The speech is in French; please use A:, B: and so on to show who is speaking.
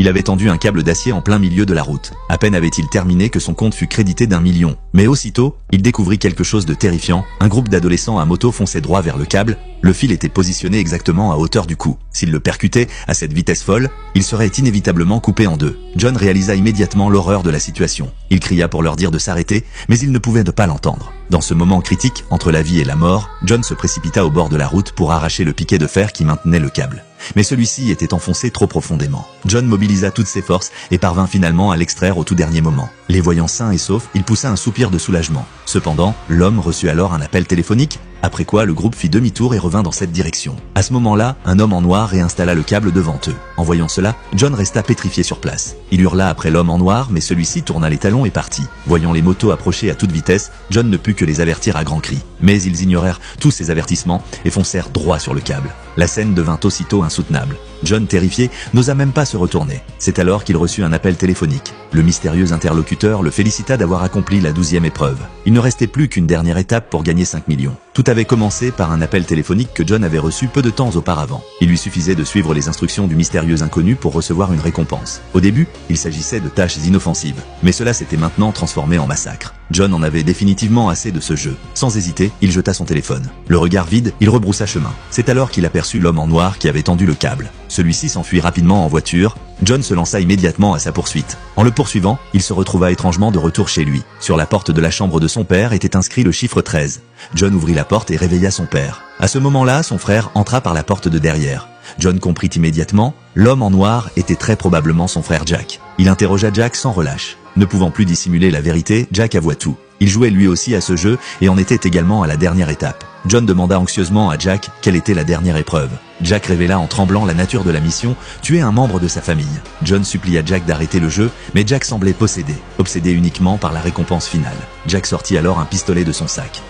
A: Il avait tendu un câble d'acier en plein milieu de la route. À peine avait-il terminé que son compte fut crédité d'1 million. Mais aussitôt, il découvrit quelque chose de terrifiant. Un groupe d'adolescents à moto fonçait droit vers le câble. Le fil était positionné exactement à hauteur du cou. S'il le percutait à cette vitesse folle, il serait inévitablement coupé en deux. John réalisa immédiatement l'horreur de la situation. Il cria pour leur dire de s'arrêter, mais il ne pouvait ne pas l'entendre. Dans ce moment critique, entre la vie et la mort, John se précipita au bord de la route pour arracher le piquet de fer qui maintenait le câble. Mais celui-ci était enfoncé trop profondément. John mobilisa toutes ses forces et parvint finalement à l'extraire au tout dernier moment. Les voyant sains et saufs, il poussa un soupir de soulagement. Cependant, l'homme reçut alors un appel téléphonique, après quoi le groupe fit demi-tour et revint dans cette direction. À ce moment-là, un homme en noir réinstalla le câble devant eux. En voyant cela, John resta pétrifié sur place. Il hurla après l'homme en noir, mais celui-ci tourna les talons et partit. Voyant les motos approcher à toute vitesse, John ne put que les avertir à grands cris. Mais ils ignorèrent tous ces avertissements et foncèrent droit sur le câble. La scène devint aussitôt insoutenable. John, terrifié, n'osa même pas se retourner. C'est alors qu'il reçut un appel téléphonique. Le mystérieux interlocuteur le félicita d'avoir accompli la 12e épreuve. Il ne restait plus qu'une dernière étape pour gagner 5 millions. Tout avait commencé par un appel téléphonique que John avait reçu peu de temps auparavant. Il lui suffisait de suivre les instructions du mystérieux inconnu pour recevoir une récompense. Au début, il s'agissait de tâches inoffensives, mais cela s'était maintenant transformé en massacre. John en avait définitivement assez de ce jeu. Sans hésiter, il jeta son téléphone. Le regard vide, il rebroussa chemin. C'est alors qu'il aperçut l'homme en noir qui avait tendu le câble. Celui-ci s'enfuit rapidement en voiture. John se lança immédiatement à sa poursuite. En le poursuivant, il se retrouva étrangement de retour chez lui. Sur la porte de la chambre de son père était inscrit le chiffre 13. John ouvrit la porte et réveilla son père. À ce moment-là, son frère entra par la porte de derrière. John comprit immédiatement, l'homme en noir était très probablement son frère Jack. Il interrogea Jack sans relâche. Ne pouvant plus dissimuler la vérité, Jack avoua tout. Il jouait lui aussi à ce jeu et en était également à la dernière étape. John demanda anxieusement à Jack quelle était la dernière épreuve. Jack révéla en tremblant la nature de la mission, tuer un membre de sa famille. John supplia Jack d'arrêter le jeu, mais Jack semblait possédé, obsédé uniquement par la récompense finale. Jack sortit alors un pistolet de son sac.